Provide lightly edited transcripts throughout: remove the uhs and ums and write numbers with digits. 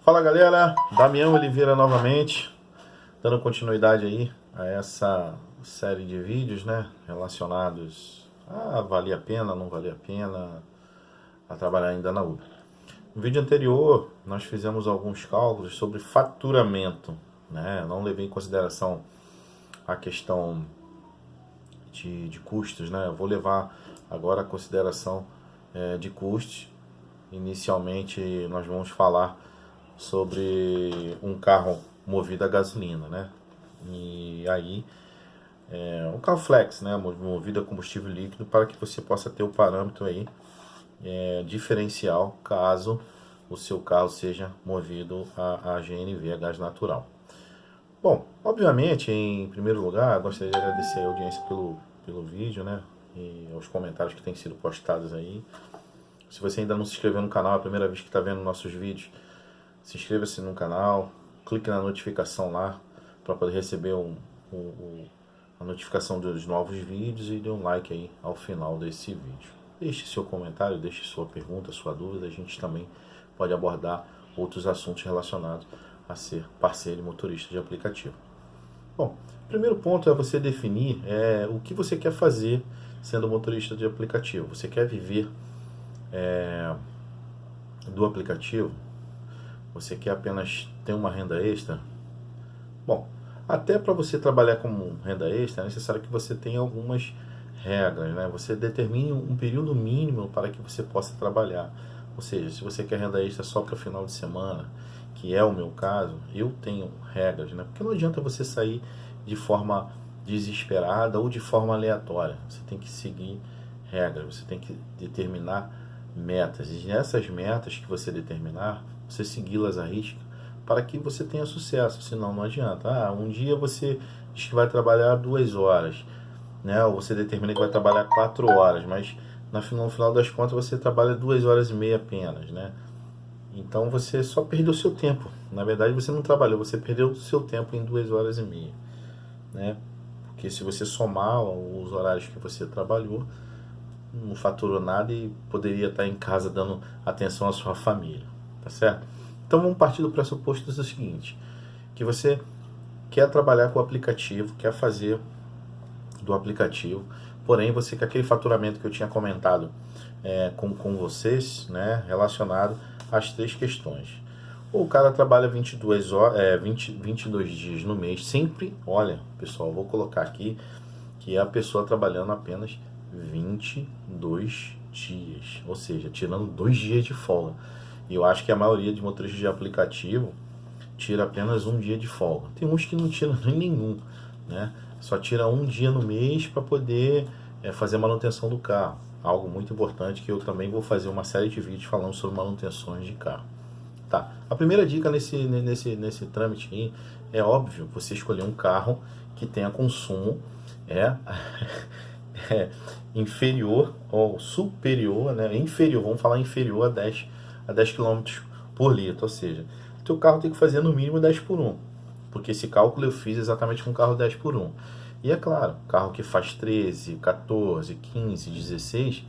Fala galera, Damião Oliveira novamente, dando continuidade aí a essa série de vídeos, né, relacionados a valia a pena, não valia a pena, a trabalhar ainda na Uber. No vídeo anterior, nós fizemos alguns cálculos sobre faturamento, né, não levei em consideração a questão de custos, né, eu vou levar agora a consideração de custos. Inicialmente, nós vamos falar sobre um carro movido a gasolina, né? E aí, um carro flex, né? Movido a combustível líquido, para que você possa ter o parâmetro aí diferencial caso o seu carro seja movido a GNV, a gás natural. Bom, obviamente, em primeiro lugar, gostaria de agradecer a audiência pelo vídeo, né? E aos comentários que têm sido postados aí. Se você ainda não se inscreveu no canal, é a primeira vez que está vendo nossos vídeos, se inscreva-se no canal, clique na notificação lá para poder receber a notificação dos novos vídeos e dê um like aí ao final desse vídeo. Deixe seu comentário, deixe sua pergunta, sua dúvida, a gente também pode abordar outros assuntos relacionados a ser parceiro e motorista de aplicativo. Bom, o primeiro ponto é você definir o que você quer fazer sendo motorista de aplicativo. Você quer viver do aplicativo? Você quer apenas ter uma renda extra? Bom, até para você trabalhar como renda extra é necessário que você tenha algumas regras, né? Você determine um período mínimo para que você possa trabalhar. Ou seja, se você quer renda extra só para o final de semana, que é o meu caso, eu tenho regras, né? Porque não adianta você sair de forma desesperada ou de forma aleatória. Você tem que seguir regras, você tem que determinar metas. E nessas metas que você determinar, você segui-las à risca para que você tenha sucesso, senão não adianta. Um dia você diz que vai trabalhar 2 horas, né? Ou você determina que vai trabalhar 4 horas, mas no final das contas você trabalha 2 horas e meia apenas, né? Então você só perdeu seu tempo. Na verdade você não trabalhou, você perdeu o seu tempo em 2 horas e meia, né? Porque se você somar os horários que você trabalhou, não faturou nada e poderia estar em casa dando atenção à sua família, tá certo? Então vamos partir do pressuposto do seguinte, que você quer trabalhar com o aplicativo, quer fazer do aplicativo, porém você quer aquele faturamento que eu tinha comentado com vocês, né, relacionado às 3 questões. Ou o cara trabalha 22 dias no mês, sempre, olha pessoal, vou colocar aqui que é a pessoa trabalhando apenas 22 dias, ou seja, tirando 2 dias de folga. E eu acho que a maioria de motoristas de aplicativo tira apenas 1 dia de folga. Tem uns que não tiram nem nenhum, né? Só tira 1 dia no mês para poder fazer a manutenção do carro. Algo muito importante que eu também vou fazer uma série de vídeos falando sobre manutenções de carro. Tá. A primeira dica nesse trâmite aí é óbvio você escolher um carro que tenha consumo inferior ou superior, né? Inferior, vamos falar inferior a 10 km por litro, ou seja, o teu carro tem que fazer no mínimo 10 por 1, porque esse cálculo eu fiz exatamente com o carro 10 por 1. E é claro, carro que faz 13, 14, 15, 16,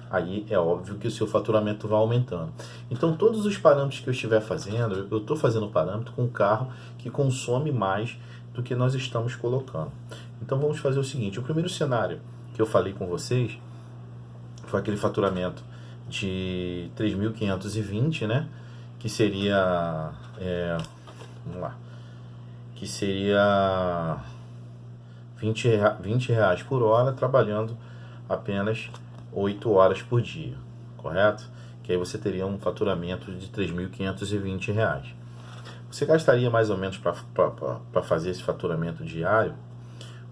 aí é óbvio que o seu faturamento vai aumentando. Então todos os parâmetros que eu estiver fazendo, eu estou fazendo parâmetro com um carro que consome mais do que nós estamos colocando. Então vamos fazer o seguinte, o primeiro cenário que eu falei com vocês foi aquele faturamento de 3.520, né? Que seria, vamos lá, que seria 20 reais por hora, trabalhando apenas 8 horas por dia, correto? Que aí você teria um faturamento de 3.520 reais. Você gastaria mais ou menos para fazer esse faturamento diário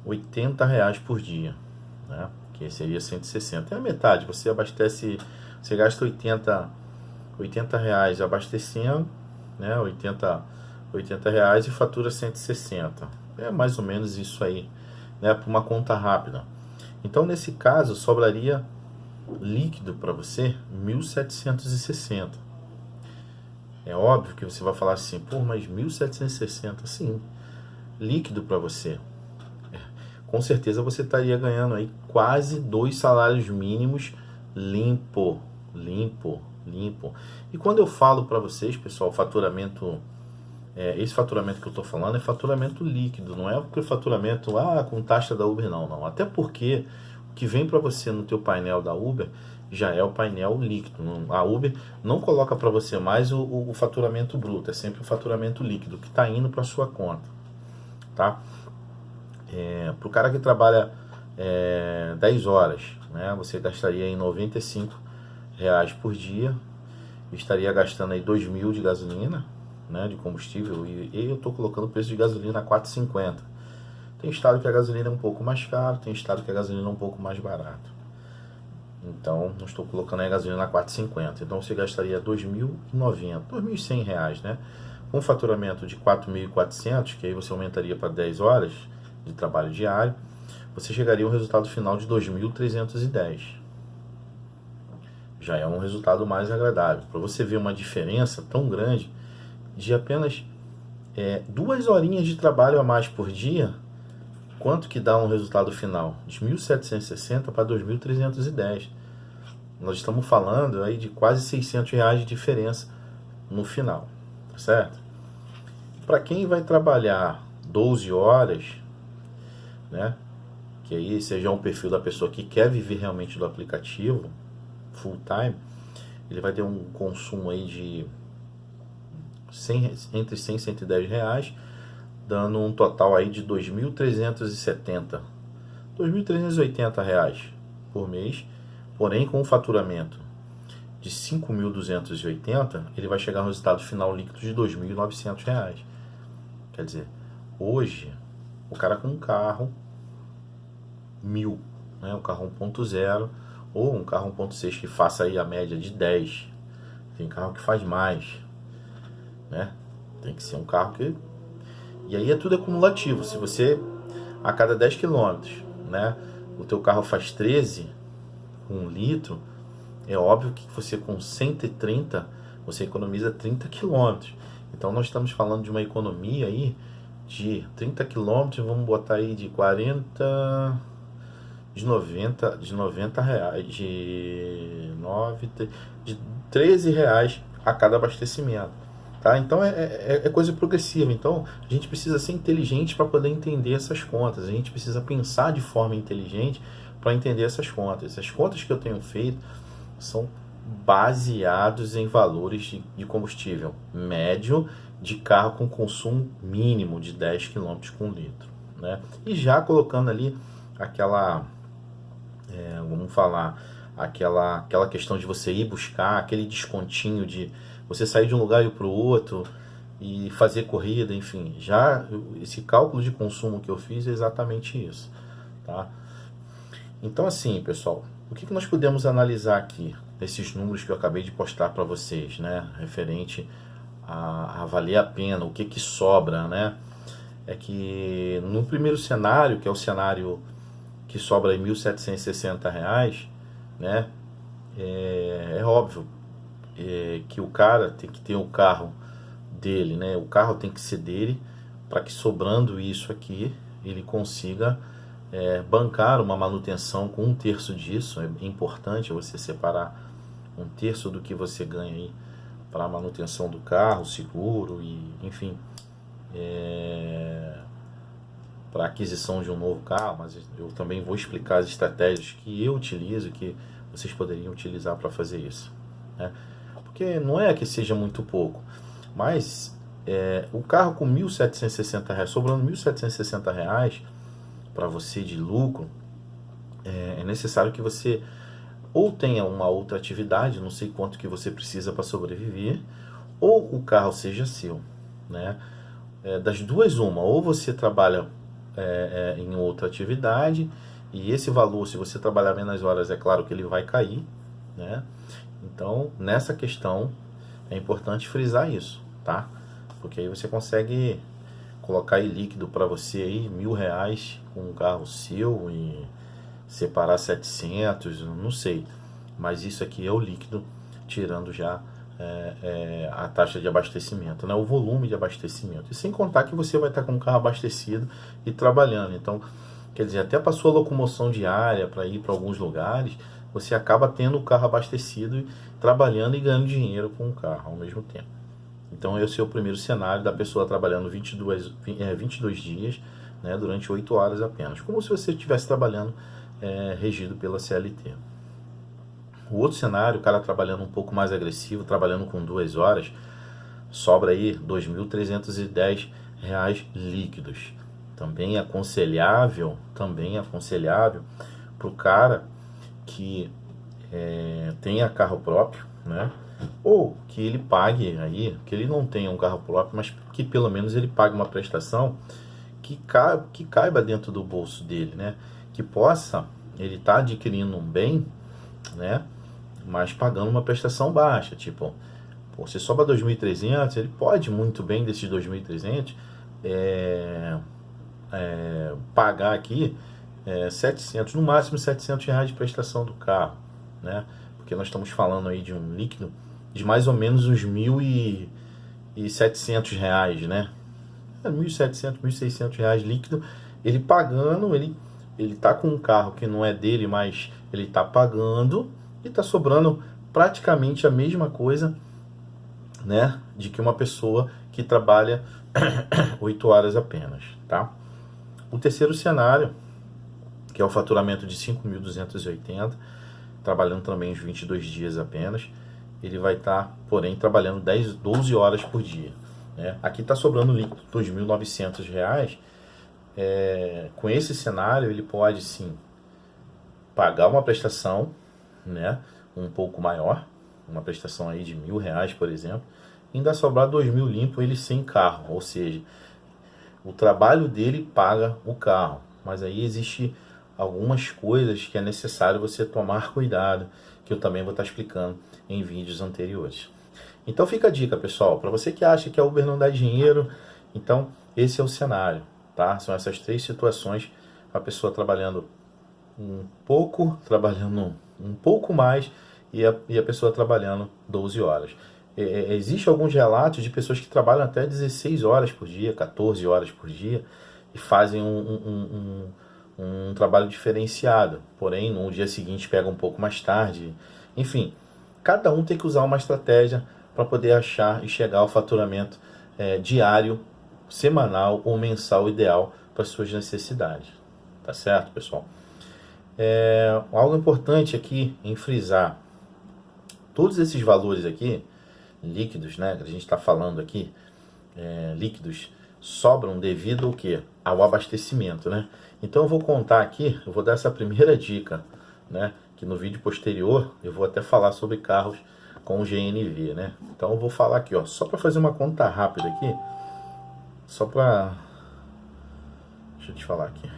80 reais por dia, né? Que seria 160. É a metade, você abastece, você gasta 80 reais abastecendo, né? 80 reais e fatura 160. É mais ou menos isso aí, né? Para uma conta rápida. Então nesse caso sobraria líquido para você 1.760. É óbvio que você vai falar assim, pô, mas 1.760, sim, líquido para você. Com certeza você estaria ganhando aí quase 2 salários mínimos limpo, limpo. E quando eu falo para vocês, pessoal, faturamento, esse faturamento que eu estou falando é faturamento líquido, não é o faturamento com taxa da Uber, não. Até porque o que vem para você no teu painel da Uber já é o painel líquido. A Uber não coloca para você mais o faturamento bruto, é sempre o faturamento líquido que está indo para sua conta, tá? Para o cara que trabalha 10 horas, né, você gastaria em R$ 95 por dia, estaria gastando aí 2.000 de gasolina, né, de combustível, e eu estou colocando o preço de gasolina a R$ 4,50. Tem estado que a gasolina é um pouco mais caro, tem estado que a gasolina é um pouco mais barato. Então, não estou colocando a gasolina a R$ 4,50. Então, você gastaria R$ 2.090, R$ 2.100, né? Com um faturamento de 4.400, que aí você aumentaria para 10 horas de trabalho diário, você chegaria ao resultado final de 2.310. Já é um resultado mais agradável. Para você ver uma diferença tão grande de apenas 2 horinhas de trabalho a mais por dia, quanto que dá um resultado final? De 1.760 para 2.310. Nós estamos falando aí de quase R$ 600 de diferença no final, certo? Para quem vai trabalhar 12 horas, né, que aí seja um perfil da pessoa que quer viver realmente do aplicativo full time, ele vai ter um consumo aí de entre 100 e 110 reais, dando um total aí de 2.370, 2.380 reais por mês. Porém, com um faturamento de 5.280, ele vai chegar no resultado final líquido de 2.900 reais. Quer dizer, hoje, o cara com um carro 1.000, né, um carro 1.0 ou um carro 1.6 que faça aí a média de 10, tem carro que faz mais, né? Tem que ser um carro que... E aí é tudo acumulativo. Se você, a cada 10 quilômetros, né, o teu carro faz 13, 1 litro, é óbvio que você com 130, você economiza 30 quilômetros. Então nós estamos falando de uma economia aí de 30 quilômetros, vamos botar aí de 40, de 90 reais, de 13 reais a cada abastecimento. Tá? Então é coisa progressiva. Então a gente precisa ser inteligente para poder entender essas contas. A gente precisa pensar de forma inteligente para entender essas contas. As contas que eu tenho feito são baseados em valores de combustível médio de carro com consumo mínimo de 10 km com litro, né? E já colocando ali aquela, vamos falar, aquela questão de você ir buscar aquele descontinho de você sair de um lugar e ir para o outro e fazer corrida, enfim, já esse cálculo de consumo que eu fiz é exatamente isso, tá? Então assim, pessoal, o que nós podemos analisar aqui nesses números que eu acabei de postar para vocês, né, referente a valer a pena, o que sobra, né? É que no primeiro cenário, que é o cenário que sobra em R$ 1.760, né? É óbvio que o cara tem que ter o carro dele, né? O carro tem que ser dele, para que sobrando isso aqui, ele consiga bancar uma manutenção com 1/3 disso. É importante você separar 1/3 do que você ganha aí para a manutenção do carro, seguro e, enfim, para a aquisição de um novo carro. Mas eu também vou explicar as estratégias que eu utilizo, que vocês poderiam utilizar para fazer isso, né? Porque não é que seja muito pouco, mas o carro com R$ 1.760, sobrando R$ 1.760 para você de lucro, é necessário que você ou tenha uma outra atividade, não sei quanto que você precisa para sobreviver, ou o carro seja seu, né? Das duas uma, ou você trabalha em outra atividade, e esse valor, se você trabalhar menos horas, é claro que ele vai cair, né? Então, nessa questão, é importante frisar isso, tá? Porque aí você consegue colocar aí líquido para você aí R$ 1.000 com um carro seu e separar 700, não sei, mas isso aqui é o líquido, tirando já a taxa de abastecimento, né? O volume de abastecimento, e sem contar que você vai estar com o carro abastecido e trabalhando. Então, quer dizer, até para sua locomoção diária, para ir para alguns lugares, você acaba tendo o carro abastecido, trabalhando e ganhando dinheiro com o carro ao mesmo tempo. Então esse é o primeiro cenário da pessoa trabalhando 22 dias, né, durante 8 horas apenas, como se você estivesse trabalhando regido pela CLT. O outro cenário, o cara trabalhando um pouco mais agressivo, trabalhando com 2 horas, sobra aí R$ 2.310 líquidos. Também é aconselhável para o cara que tenha carro próprio, né? Ou que ele pague aí, que ele não tenha um carro próprio, mas que pelo menos ele pague uma prestação que caiba dentro do bolso dele, né? Que possa, ele tá adquirindo um bem, né? Mas pagando uma prestação baixa, tipo, pô, se sobra 2.300, ele pode muito bem desses 2.300 pagar aqui 700, no máximo R$ 700 de prestação do carro, né? Porque nós estamos falando aí de um líquido de mais ou menos uns R$ 1.700, né? R$ 1.700, R$ 1.600 líquido, ele pagando, ele tá com um carro que não é dele, mas ele tá pagando e tá sobrando praticamente a mesma coisa, né, de que uma pessoa que trabalha 8 horas apenas, tá? O terceiro cenário, que é o faturamento de 5.280, trabalhando também os 22 dias apenas, ele vai estar, porém, trabalhando 12 horas por dia, né? Aqui está sobrando líquido R$ 2.900. Com esse cenário, ele pode sim pagar uma prestação, né, um pouco maior, uma prestação aí de R$ 1.000, por exemplo, e ainda sobrar 2.000 limpo ele sem carro, ou seja, o trabalho dele paga o carro, mas aí existe algumas coisas que é necessário você tomar cuidado, que eu também vou estar explicando em vídeos anteriores. Então fica a dica, pessoal, para você que acha que a Uber não dá dinheiro, então esse é o cenário, tá? São essas 3 situações, a pessoa trabalhando um pouco mais e a pessoa trabalhando 12 horas. Existem alguns relatos de pessoas que trabalham até 16 horas por dia, 14 horas por dia e fazem um trabalho diferenciado, porém no dia seguinte pega um pouco mais tarde. Enfim, cada um tem que usar uma estratégia para poder achar e chegar ao faturamento diário, semanal ou mensal ideal para suas necessidades. Tá certo, pessoal? Algo importante aqui em frisar, todos esses valores aqui, líquidos, né, que a gente está falando aqui, líquidos, sobram devido ao quê? Ao abastecimento, né? Então eu vou contar aqui, eu vou dar essa primeira dica, né, que no vídeo posterior eu vou até falar sobre carros com GNV, né? Então eu vou falar aqui, ó, só para fazer uma conta rápida aqui, só para... Deixa eu te falar aqui.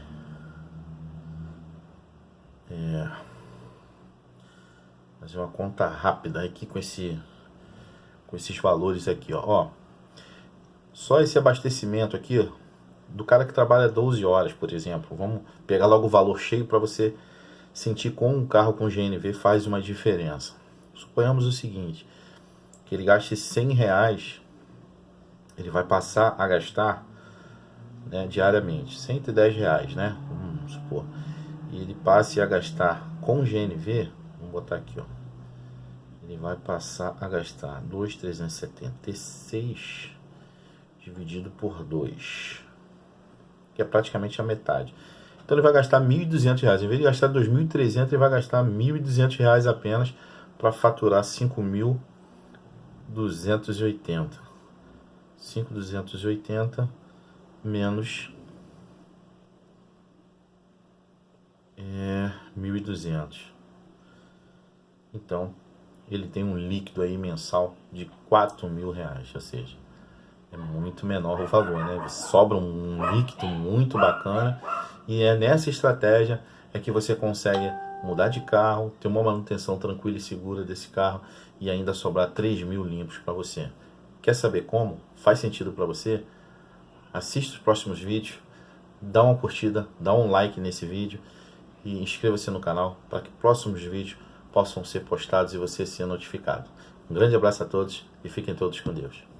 Fazer uma conta rápida aqui com esses valores aqui, ó. Só esse abastecimento aqui, ó, do cara que trabalha 12 horas, por exemplo. Vamos pegar logo o valor cheio para você sentir como um carro com GNV faz uma diferença. Suponhamos o seguinte, que ele gaste R$ 100, ele vai passar a gastar, né, diariamente R$ 110, né? Vamos supor. E ele passe a gastar com GNV, vamos botar aqui, ó. Ele vai passar a gastar 2.376 dividido por 2, que é praticamente a metade. Então ele vai gastar R$ 1.200. Em vez de gastar 2.300, ele vai gastar R$ 1.200 apenas para faturar 5.280. 5.280 menos 1.200. Então ele tem um líquido aí mensal de R$ 4.000, ou seja, é muito menor o valor, né? Sobra um líquido muito bacana e é nessa estratégia que você consegue mudar de carro, ter uma manutenção tranquila e segura desse carro e ainda sobrar 3.000 limpos para você. Quer saber como? Faz sentido para você? Assista os próximos vídeos, dá uma curtida, dá um like nesse vídeo e inscreva-se no canal para que próximos vídeos possam ser postados e você ser notificado. Um grande abraço a todos e fiquem todos com Deus.